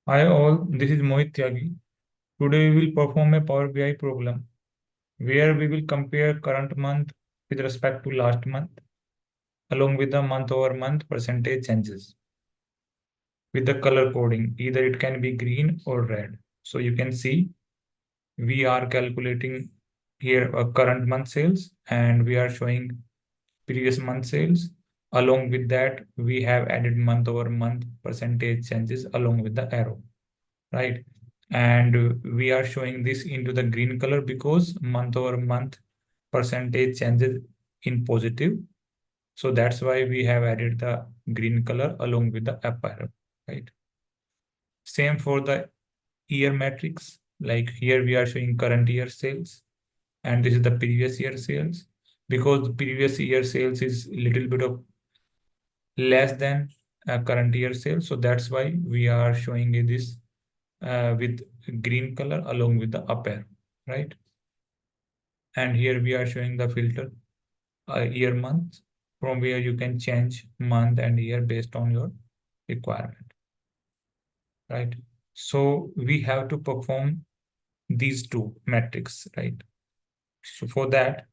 Hi all, this is Mohit Tyagi. Today we will perform a Power BI problem where we will compare current month with respect to last month along with the month over month percentage changes with the color coding. Either it can be green or red. So you can see we are calculating here a current month sales and we are showing previous month sales. Along with that, we have added month over month percentage changes along with the arrow. Right? And we are showing this into the green color because month over month percentage changes in positive. So that's why we have added the green color along with the up arrow, right? Same for the year matrix. Like here we are showing current year sales and this is the previous year sales because the previous year sales is a little bit of less than current year sales. So that's why we are showing this with green color along with the up arrow, right? And here we are showing the filter year month from where you can change month and year based on your requirement, right? So we have to perform these two metrics, right? So for that,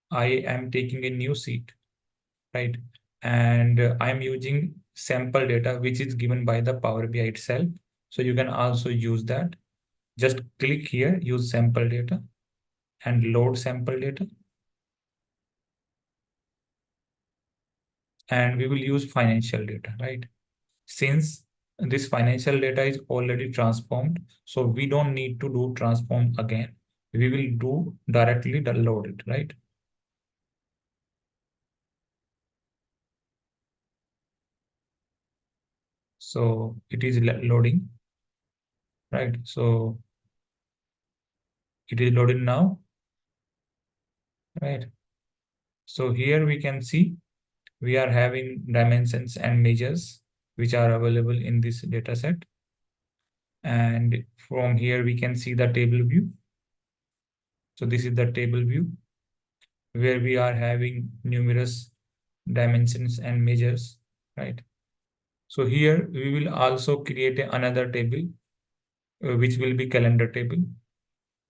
I am taking a new sheet, right? And I'm using sample data, which is given by the Power BI itself. So you can also use that. Just click here, use sample data and load sample data. And we will use financial data, right? Since this financial data is already transformed, so we don't need to do transform again. We will do directly the load it, right? So it is loading, right? So it is loaded now, right? So here we can see we are having dimensions and measures which are available in this data set. And from here we can see the table view. So this is the table view where we are having numerous dimensions and measures, right? So here we will also create another table, which will be calendar table.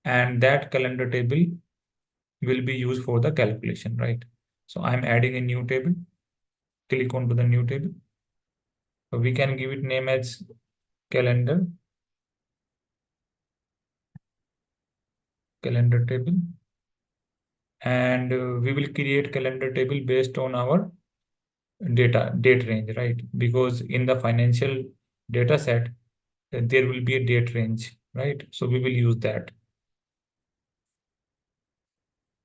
And that calendar table will be used for the calculation, right? So I'm adding a new table, click onto the new table. So we can give it name as calendar table. And we will create calendar table based on our date range, right? Because in the financial data set, there will be a date range, right? So we will use that.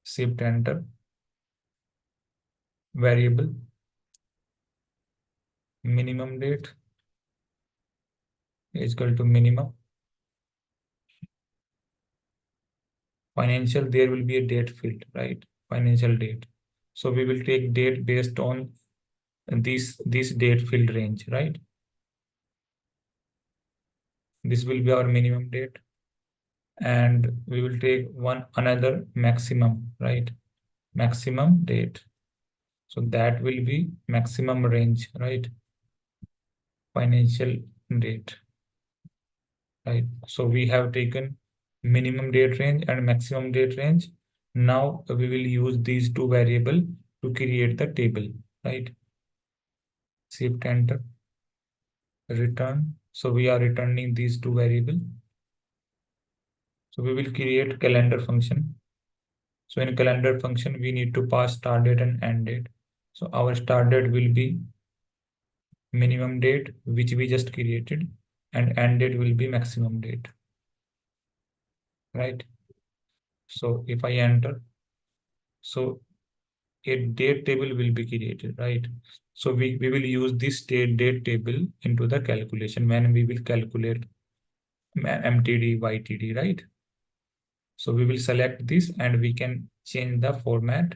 Shift enter, variable, minimum date is equal to minimum. Financial, there will be a date field, right? Financial date. So we will take date based on this date field range, right? This will be our minimum date. And we will take another maximum, right? Maximum date. So that will be maximum range, right? Financial date, right? So we have taken minimum date range and maximum date range. Now we will use these two variables to create the table, right? Shift enter, return. So we are returning these two variables. So we will create calendar function. So in calendar function, we need to pass start date and end date. So our start date will be minimum date, which we just created, and end date will be maximum date, right? So if I enter, so a date table will be created, right? So we will use this date table into the calculation when we will calculate MTD, YTD, right? So we will select this and we can change the format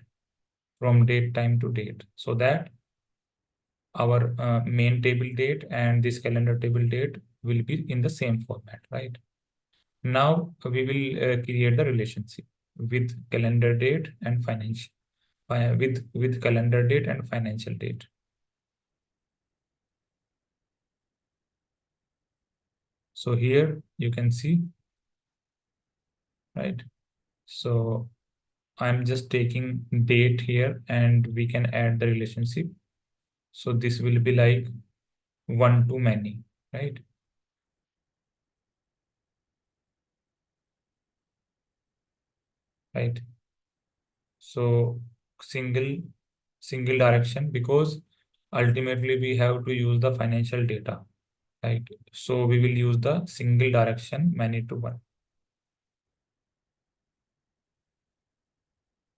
from date time to date so that our main table date and this calendar table date will be in the same format, right? Now we will create the relationship with calendar date and financial with calendar date and financial date. So here you can see, right? So I'm just taking date here and we can add the relationship. So this will be like one to many, right? Right. So single single direction, because ultimately we have to use the financial data, right? So we will use the single direction many to one,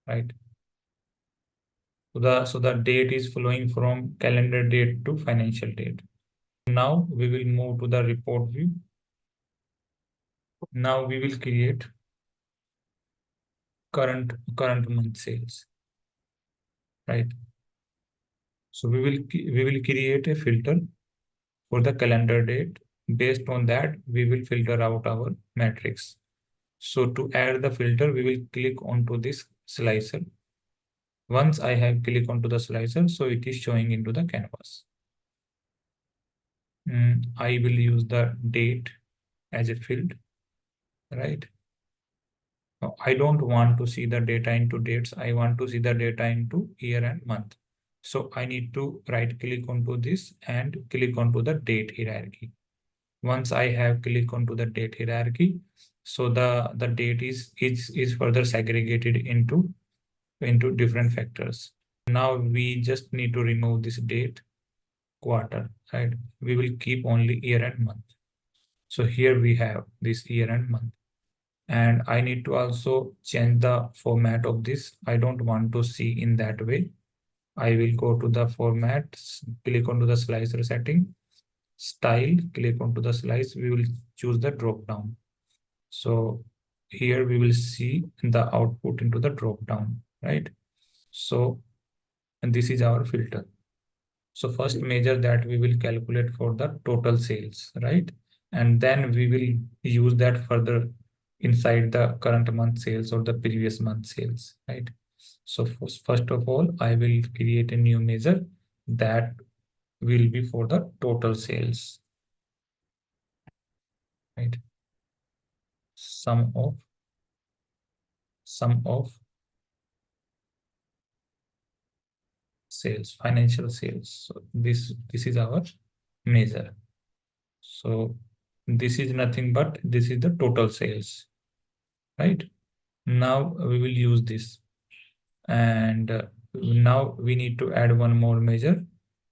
right? So the date is flowing from calendar date to financial date. Now we will move to the report view. Now we will create current month sales, right? So we will create a filter for the calendar date. Based on that, we will filter out our metrics. So to add the filter, we will click onto this slicer. Once I have clicked onto the slicer, so it is showing into the canvas. I will use the date as a field, right? Now, I don't want to see the data into dates. I want to see the data into year and month. So I need to right click onto this and click onto the date hierarchy. Once I have clicked onto the date hierarchy, so the date is further segregated into different factors. Now we just need to remove this date, quarter, right? We will keep only year and month. So here we have this year and month. And I need to also change the format of this. I don't want to see in that way. I will go to the format, click onto the slicer setting, style, click onto the slice. We will choose the drop down. So here we will see the output into the drop down, right? So, and this is our filter. So first measure that we will calculate for the total sales, right? And then we will use that further inside the current month sales or the previous month sales, right? So first of all, I will create a new measure that will be for the total sales, right? Sum of sales, financial sales. So this is our measure. So this is nothing but this is the total sales, right? Now we will use this, and now we need to add one more measure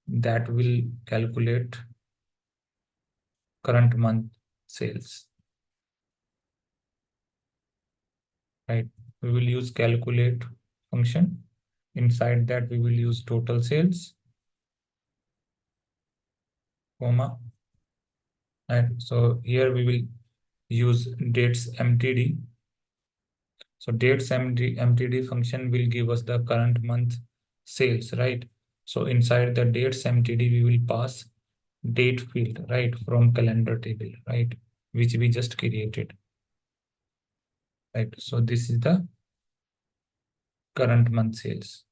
that will calculate current month sales, right? We will use calculate function. Inside that we will use total sales, comma, and so here we will use dates mtd. So dates mtd function will give us the current month sales, right? So inside the dates mtd we will pass date field, right, from calendar table, right, which we just created, right? So this is the current month sales.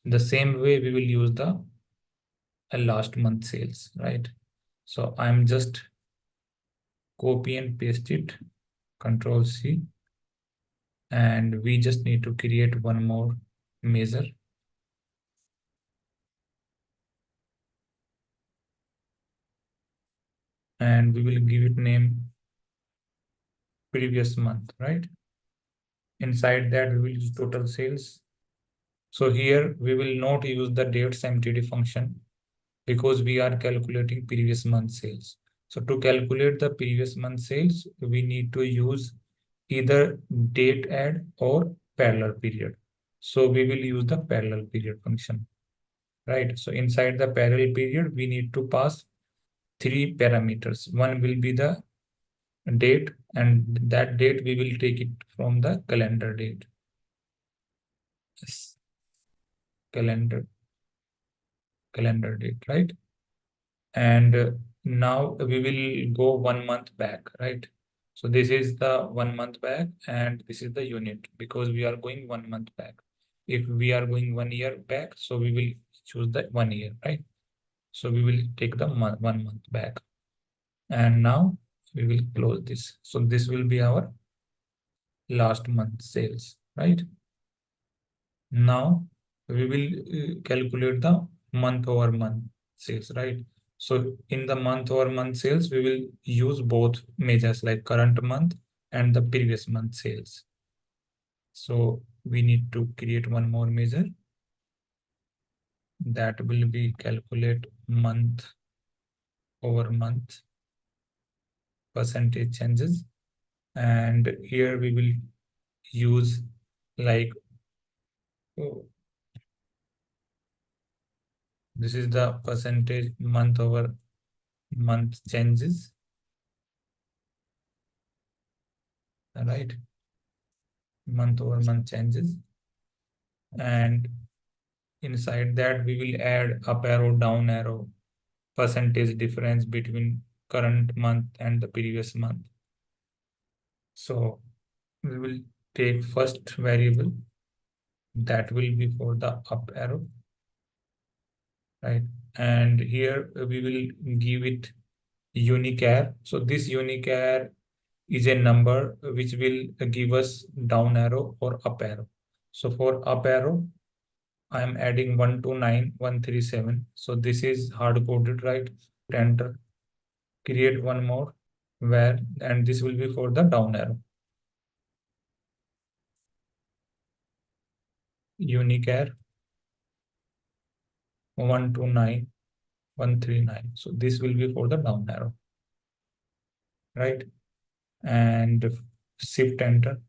The same way we will use the last month sales, right? So I'm just copy and paste it, Control C, and we just need to create one more measure, and we will give it name previous month, right? Inside that we will use total sales. So here we will not use the dates mtd function because we are calculating previous month sales. So to calculate the previous month sales, we need to use either date add or parallel period. So we will use the parallel period function, right? So inside the parallel period, we need to pass three parameters. One will be the date, and that date we will take it from the calendar date. Yes, calendar date, right? And now we will go 1 month back, right? So this is the 1 month back and this is the unit because we are going 1 month back. If we are going 1 year back, so we will choose that 1 year, right? So we will take the 1 month back. And now we will close this. So this will be our last month sales, right? Now we will calculate the month over month sales, right? So in the month over month sales, we will use both measures like current month and the previous month sales. So we need to create one more measure that will be calculate month over month percentage changes. And here we will use like, oh, this is the percentage month over month changes, right? Month over month changes. And inside that we will add up arrow, down arrow, percentage difference between current month and the previous month. So we will take first variable that will be for the up arrow, right? And here we will give it unique array. So this unique array is a number which will give us down arrow or up arrow. So for up arrow, I am adding 129137. So this is hard coded, right? Enter, create one more where, and this will be for the down arrow. Unique array 129139. So this will be for the down arrow, right? And shift enter.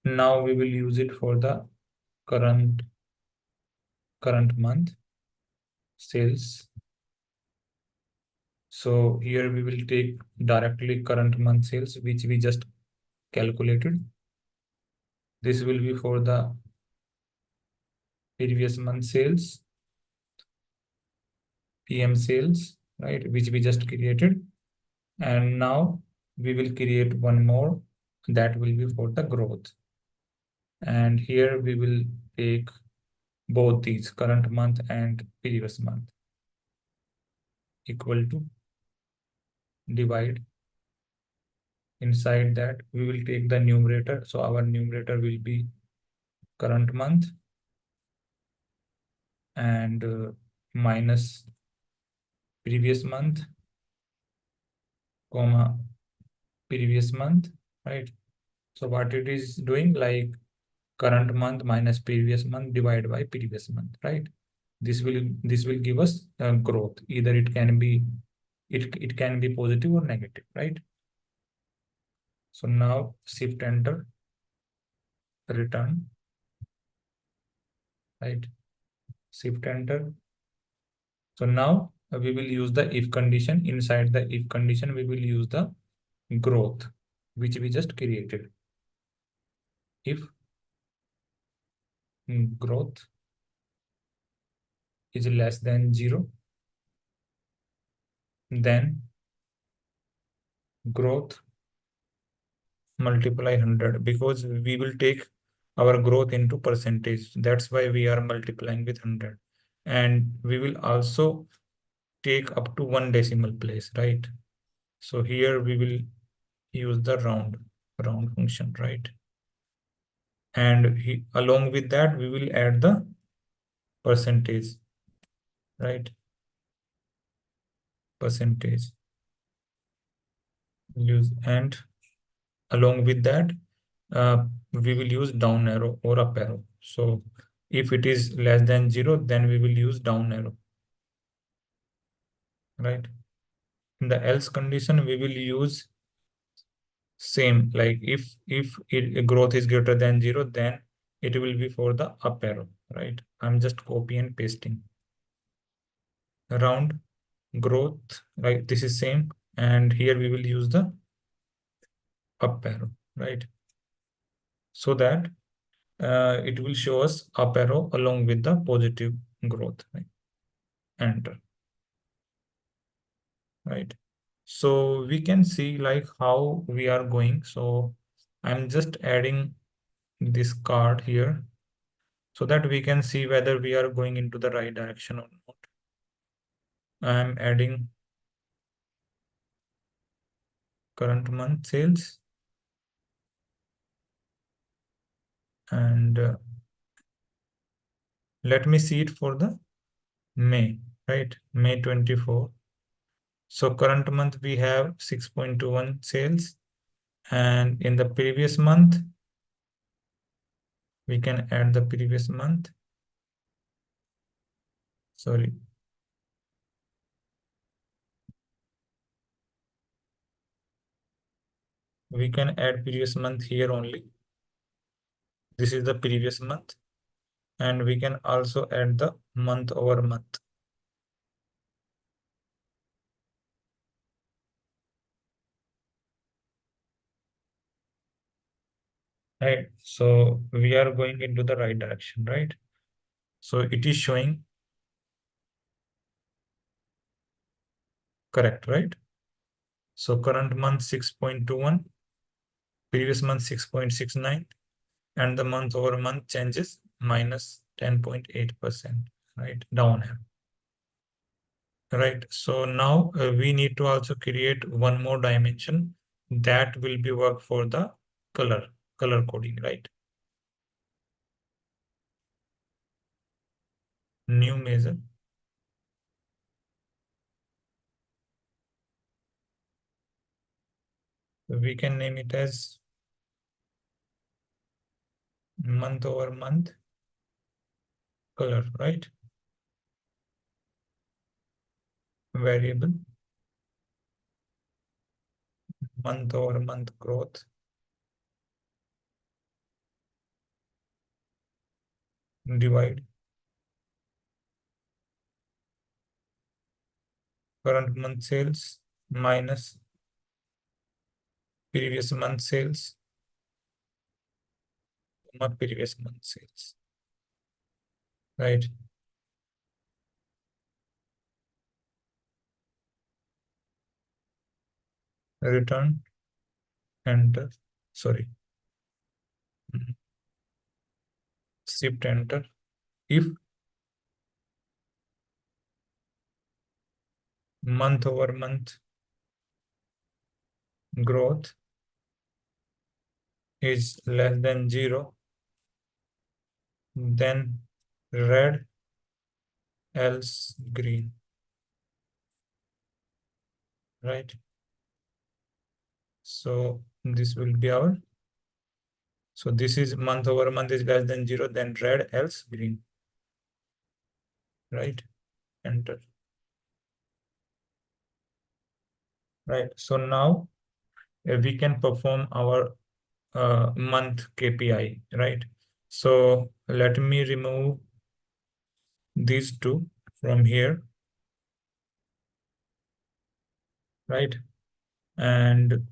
Now we will use it for the current month sales. So here we will take directly current month sales, which we just calculated. This will be for the previous month sales, PM sales, right, which we just created. And now we will create one more that will be for the growth. And here we will take both these current month and previous month equal to divide. Inside that we will take the numerator. So our numerator will be current month and minus previous month, comma previous month, right? So what it is doing, like current month minus previous month divided by previous month, right? This will give us growth. Either it can be it can be positive or negative, right? So now shift enter, return, right? Shift enter. So now we will use the if condition. Inside the if condition, we will use the growth, which we just created. If growth is less than 0, then growth multiply 100, because we will take our growth into percentage. That's why we are multiplying with 100. And we will also take up to 1 decimal place, right? So here we will use the round function, right? And along with that, we will add the percentage, right? Percentage use, and along with that, we will use down arrow or up arrow. So if it is less than 0, then we will use down arrow, right? In the else condition, we will use same, like if growth is greater than 0, then it will be for the up arrow, right? I'm just copy and pasting. Around growth, right? This is same, and here we will use the up arrow, right? So that it will show us up arrow along with the positive growth, right? Enter, right? So we can see like how we are going. So I'm just adding this card here so that we can see whether we are going into the right direction or not. I'm adding current month sales, and let me see it for the May, right? May 24. So current month we have 6.21 sales, and in the previous month we can add the previous month. Sorry. We can add previous month here only. This is the previous month, and we can also add the month over month. Right, so we are going into the right direction, right? So it is showing correct, right? So current month 6.21, previous month 6.69, and the month over month changes minus 10.8%, right? Down here. Right, so now we need to also create one more dimension that will be work for the color coding, right? New measure. We can name it as month over month color, right? Variable month over month growth divide current month sales minus previous month sales, previous month sales, right? Return, enter, sorry, shift enter. If month over month growth is less than 0, then red, else green, right? So this will be our, so this is month over month is less than 0, then red, else green, right? Enter. Right, so now we can perform our month KPI, right? So let me remove these two from here, right? And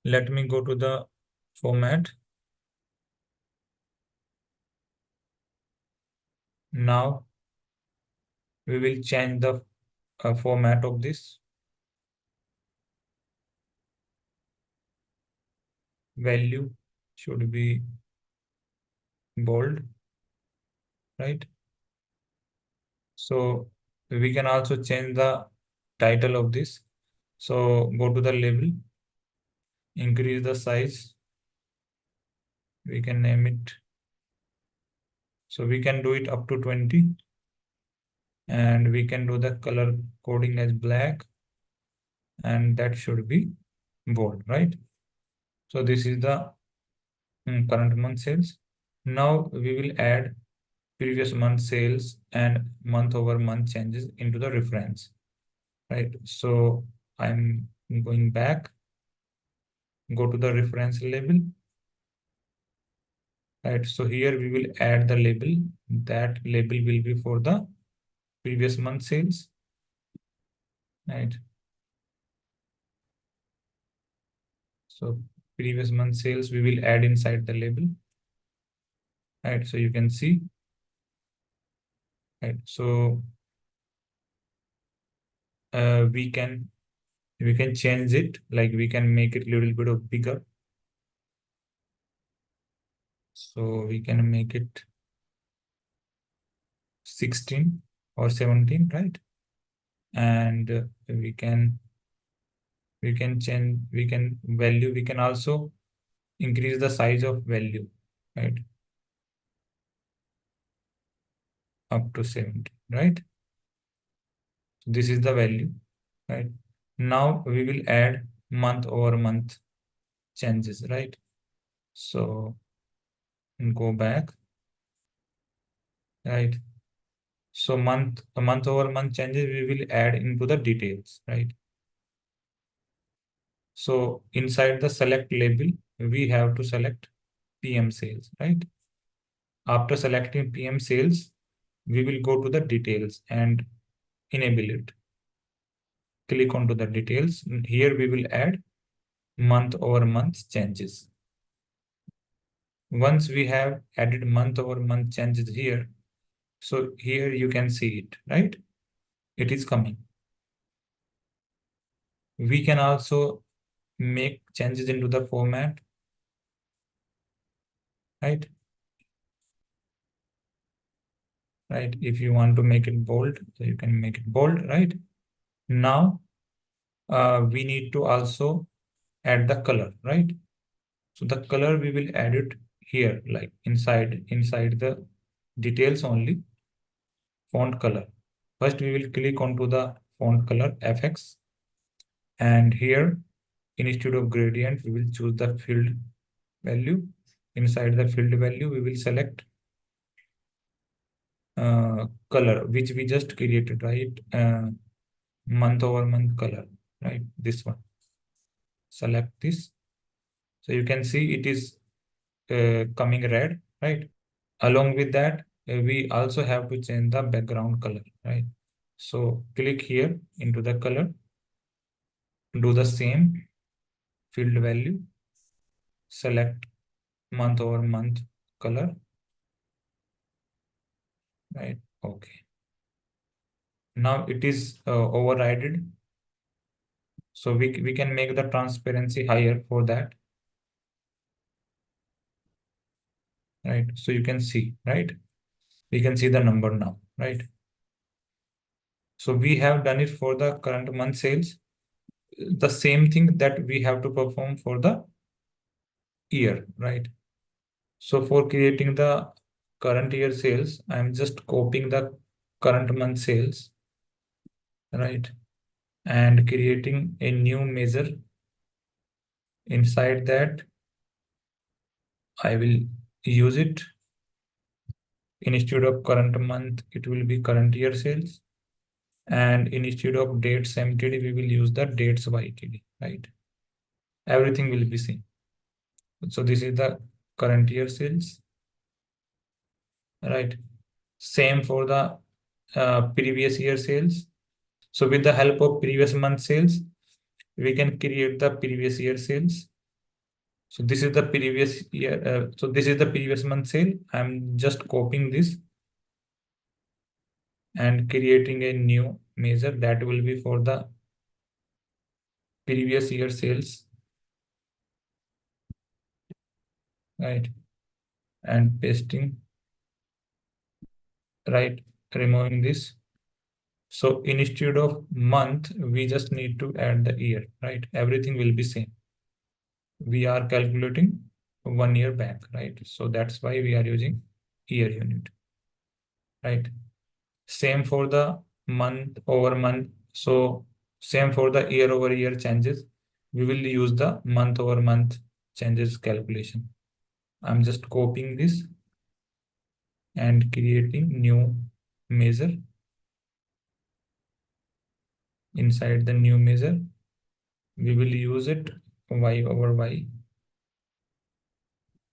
let me go to the format. Now we will change the format of this. Value should be bold, right? So we can also change the title of this. So go to the label, increase the size. We can name it. So we can do it up to 20. And we can do the color coding as black, and that should be bold, right? So this is the current month sales. Now we will add previous month sales and month over month changes into the reference, right? So I'm going back, go to the reference label, right? So here we will add the label. That label will be for the previous month sales, right? So previous month sales we will add inside the label, right? So you can see, right? So we can change it, like we can make it a little bit of bigger. So we can make it 16 or 17, right? And we can We can change, we can value, we can also increase the size of value, right? Up to 70, right? So this is the value, right? Now we will add month over month changes, right? So go back, right? So month over month changes we will add into the details, right? So inside the select label, we have to select PM sales, right? After selecting PM sales, we will go to the details and enable it. Click onto the details. Here we will add month over month changes. Once we have added month over month changes here, so here you can see it, right? It is coming. We can also make changes into the format, right? Right. If you want to make it bold, so you can make it bold, right? Now, we need to also add the color, right? So the color we will add it here, like inside the details only, font color. First, we will click onto the font color FX, and here instead of gradient, we will choose the field value. Inside the field value, we will select color, which we just created, right? Month over month color, right? This one. Select this. So you can see it is coming red, right? Along with that, we also have to change the background color, right? So click here into the color, do the same field value, select month over month color, right? Okay. Now it is overridden. So we can make the transparency higher for that, right? So you can see, right? We can see the number now, right? So we have done it for the current month sales. The same thing that we have to perform for the year, right? So for creating the current year sales, I'm just copying the current month sales, right? And creating a new measure. Inside that, I will use it. Instead of current month, it will be current year sales. And instead of dates MTD, we will use the dates YTD, right? Everything will be same. So this is the current year sales, right? Same for the previous year sales. So with the help of previous month sales, we can create the previous year sales. So this is the previous year. So this is the previous month sale. I'm just copying this and creating a new measure that will be for the previous year sales, right? And pasting, right? Removing this. So instead of month, we just need to add the year, right? Everything will be same. We are calculating 1 year back, right? So that's why we are using year unit, right? Same for the month over month. So same for the year over year changes. We will use the month over month changes calculation. I'm just copying this and creating new measure. Inside the new measure, we will use it y over y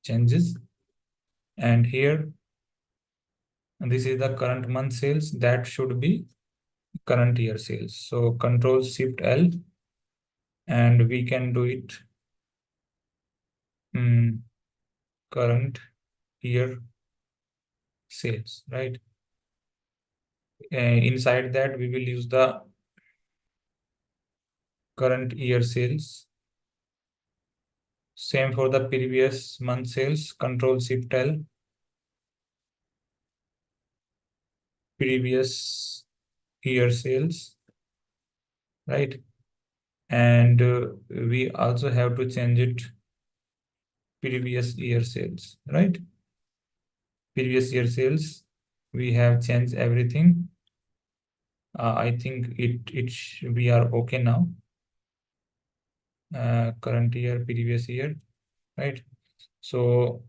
changes. And here, this is the current month sales. That should be current year sales. So Control Shift L, and we can do it current year sales, right? Inside that, we will use the current year sales. Same for the previous month sales. Control Shift L, previous year sales, right? and we also have to change it previous year sales, right? Previous year sales, we have changed everything. I think we are okay now. Current year, previous year, right? So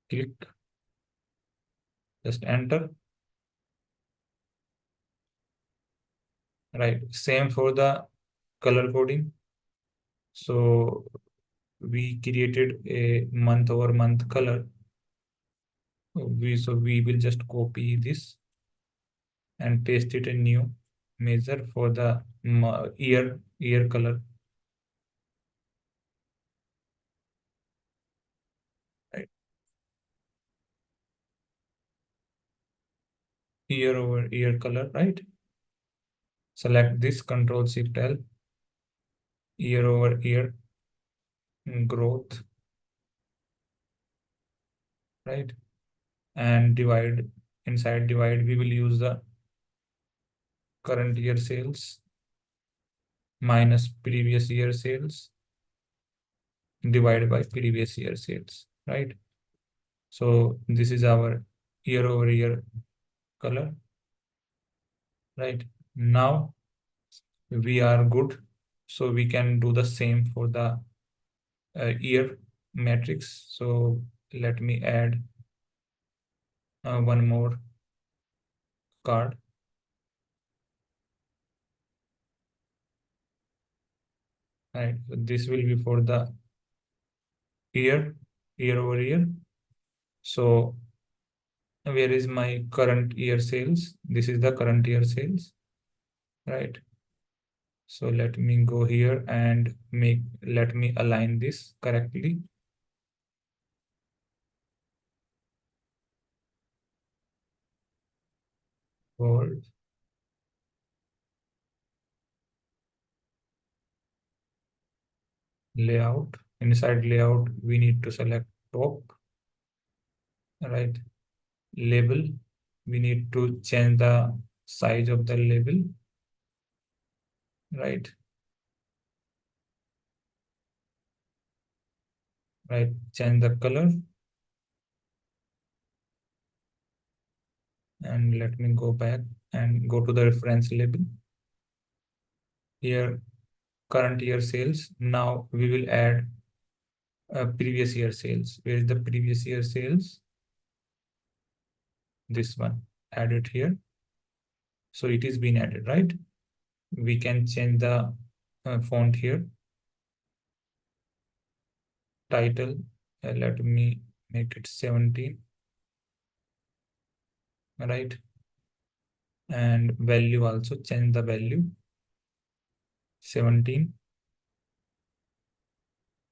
click, just enter, right? Same for the color coding. So we created a month over month color. We will just copy this and paste it in new measure for the year color, right? Year over year color, right? Select this, Control Shift L, year over year growth, right? And divide. Inside divide, we will use the current year sales minus previous year sales divided by previous year sales, right? So this is our year over year color, right? Now we are good. So we can do the same for the year matrix. So let me add one more card, right? So this will be for the year over year. So where is my current year sales? This is the current year sales, right? So let me go here and let me align this correctly. Bold, layout. Inside layout, we need to select top, right? Label, we need to change the size of the label, right? Right, change the color, and let me go back and go to the reference label. Here, current year sales. Now we will add previous year sales. Where is the previous year sales? This one, add it here. So it is being added, right? We can change the font here. Title, let me make it 17, right? And value also, change the value 17,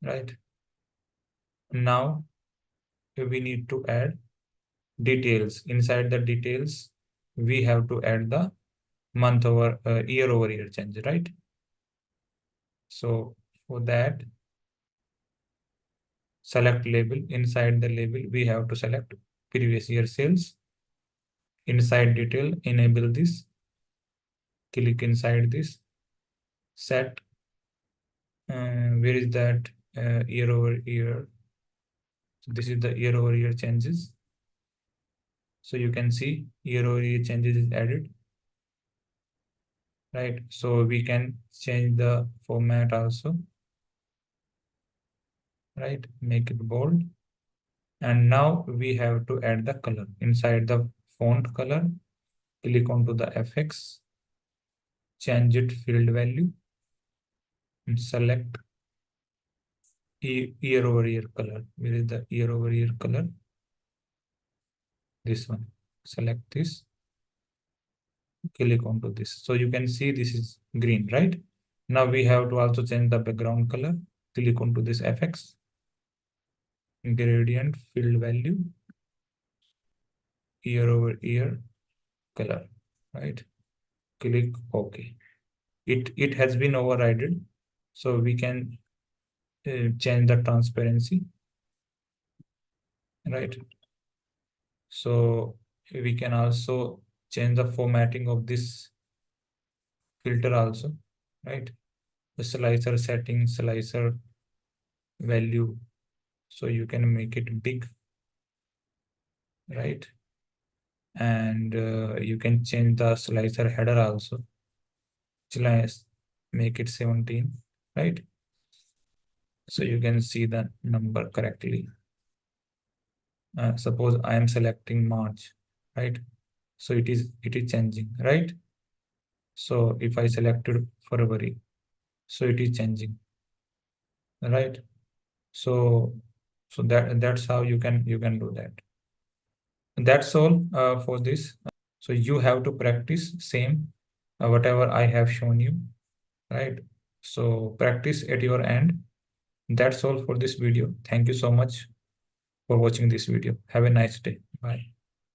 right? Now we need to add details. Inside the details, we have to add the month over year over year change, right? So for that, select label. Inside the label, we have to select previous year sales. Inside detail, enable this. Click inside this. Set. Where is that year over year? So this is the year over year changes. So you can see year over year changes is added, right? So we can change the format also, right? Make it bold. And now we have to add the color. Inside the font color, click onto the FX, change it field value, and select year over year color. Where is the year over year color? This one. Select this, click onto this. So you can see this is green, right? Now we have to also change the background color. Click onto this FX, gradient field value, year over year color, right? Click OK. It has been overridden, so we can change the transparency, right? So we can also change the formatting of this filter also. right? The slicer setting, slicer value, so you can make it big, right? And you can change the slicer header also. Let's make it 17, right? So you can see the number correctly. Suppose I am selecting March, right? So it is changing, right? So if I selected February, so it is changing, right? So that's how you can do that. That's all for this. So you have to practice same whatever I have shown you, right? So practice at your end. That's all for this video. Thank you so much for watching this video. Have a nice day. Bye.